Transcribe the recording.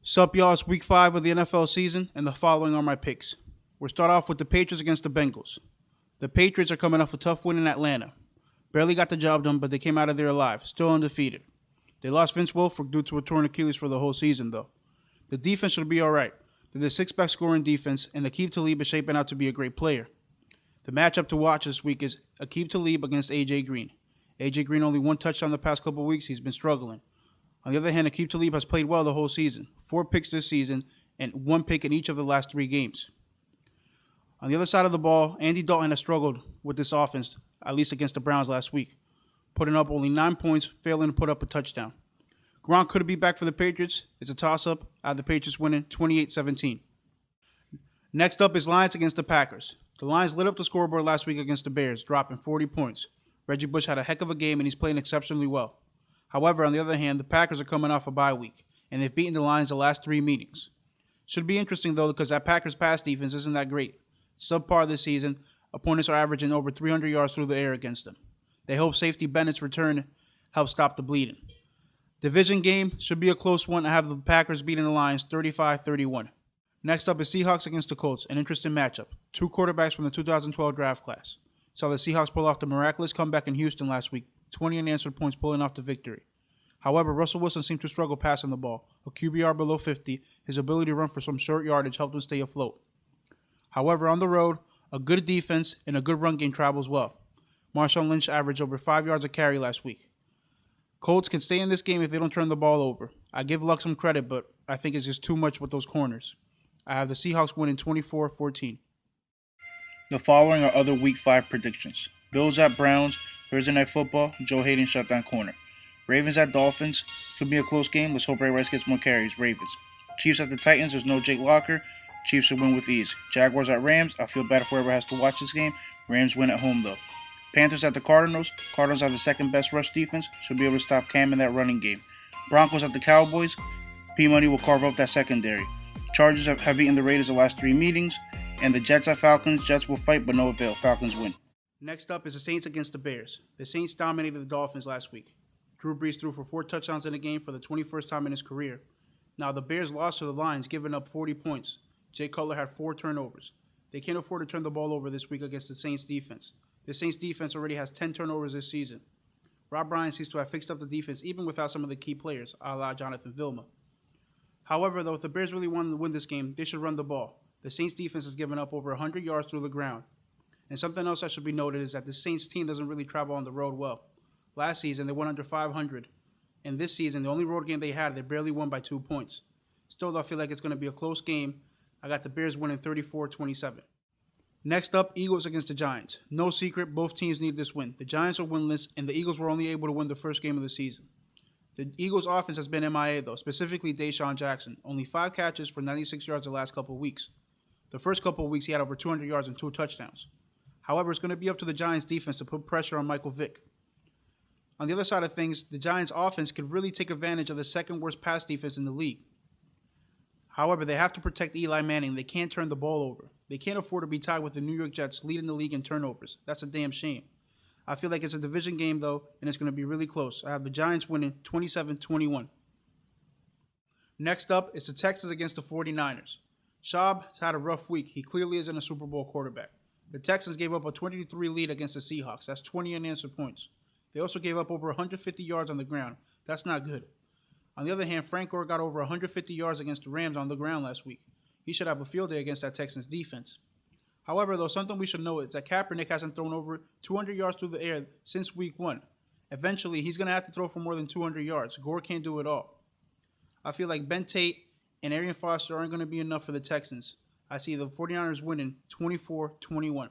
Sup, y'all? It's week 5 of the NFL season, and the following are my picks. We'll start off with the Patriots against the Bengals. The Patriots are coming off a tough win in Atlanta. Barely got the job done, but they came out of there alive, still undefeated. They lost Vince Wilfork due to a torn Achilles for the whole season, though. The defense should be alright. They're the 6th best scoring defense, and Aqib Talib is shaping out to be a great player. The matchup to watch this week is Aqib Talib against A.J. Green. A.J. Green only 1 touchdown the past couple weeks. He's been struggling. On the other hand, Aqib Talib has played well the whole season. 4 picks this season and 1 pick in each of the last 3 games. On the other side of the ball, Andy Dalton has struggled with this offense, at least against the Browns last week, putting up only 9 points, failing to put up a touchdown. Gronk could be back for the Patriots. It's a toss-up. I have the Patriots winning 28-17. Next up is Lions against the Packers. The Lions lit up the scoreboard last week against the Bears, dropping 40 points. Reggie Bush had a heck of a game, and he's playing exceptionally well. However, on the other hand, the Packers are coming off a bye week, and they've beaten the Lions the last 3 meetings. Should be interesting, though, because that Packers pass defense isn't that great. Subpar this season, opponents are averaging over 300 yards through the air against them. They hope safety Bennett's return helps stop the bleeding. Division game should be a close one. I have the Packers beating the Lions 35-31. Next up is Seahawks against the Colts, an interesting matchup. 2 quarterbacks from the 2012 draft class. Saw the Seahawks pull off the miraculous comeback in Houston last week, 20 unanswered points pulling off the victory. However, Russell Wilson seemed to struggle passing the ball. A QBR below 50, his ability to run for some short yardage helped him stay afloat. However, on the road, a good defense and a good run game travels well. Marshawn Lynch averaged over 5 yards a carry last week. Colts can stay in this game if they don't turn the ball over. I give Luck some credit, but I think it's just too much with those corners. I have the Seahawks winning 24-14. The following are other Week 5 predictions. Bills at Browns, Thursday Night Football, Joe Hayden shutdown corner. Ravens at Dolphins, could be a close game. Let's hope Ray Rice gets more carries. Ravens. Chiefs at the Titans, there's no Jake Locker. Chiefs should win with ease. Jaguars at Rams, I feel bad if whoever has to watch this game. Rams win at home though. Panthers at the Cardinals, Cardinals have the 2nd best rush defense, should be able to stop Cam in that running game. Broncos at the Cowboys, P-Money will carve up that secondary. Chargers have beaten the Raiders the last 3 meetings, and the Jets at Falcons, Jets will fight but no avail. Falcons win. Next up is the Saints against the Bears. The Saints dominated the Dolphins last week. Drew Brees threw for 4 touchdowns in the game for the 21st time in his career. Now the Bears lost to the Lions, giving up 40 points. Jay Cutler had 4 turnovers. They can't afford to turn the ball over this week against the Saints defense. The Saints defense already has 10 turnovers this season. Rob Ryan seems to have fixed up the defense even without some of the key players, a la Jonathan Vilma. However, though, if the Bears really wanted to win this game, they should run the ball. The Saints defense has given up over 100 yards through the ground. And something else that should be noted is that the Saints team doesn't really travel on the road well. Last season, they went under 500. And this season, the only road game they had, they barely won by 2 points. Still, though, I feel like it's going to be a close game. I got the Bears winning 34-27. Next up, Eagles against the Giants. No secret, both teams need this win. The Giants are winless, and the Eagles were only able to win the first game of the season. The Eagles' offense has been MIA, though, specifically Deshaun Jackson. Only 5 catches for 96 yards the last couple of weeks. The first couple of weeks, he had over 200 yards and 2 touchdowns. However, it's going to be up to the Giants' defense to put pressure on Michael Vick. On the other side of things, the Giants' offense could really take advantage of the 2nd worst pass defense in the league. However, they have to protect Eli Manning. They can't turn the ball over. They can't afford to be tied with the New York Jets leading the league in turnovers. That's a damn shame. I feel like it's a division game, though, and it's going to be really close. I have the Giants winning 27-21. Next up is the Texans against the 49ers. Schaub has had a rough week. He clearly isn't a Super Bowl quarterback. The Texans gave up a 23 lead against the Seahawks. That's 20 unanswered points. They also gave up over 150 yards on the ground. That's not good. On the other hand, Frank Gore got over 150 yards against the Rams on the ground last week. He should have a field day against that Texans defense. However, though, something we should know is that Kaepernick hasn't thrown over 200 yards through the air since week 1. Eventually, he's going to have to throw for more than 200 yards. Gore can't do it all. I feel like Ben Tate and Arian Foster aren't going to be enough for the Texans. I see the 49ers winning 24-21.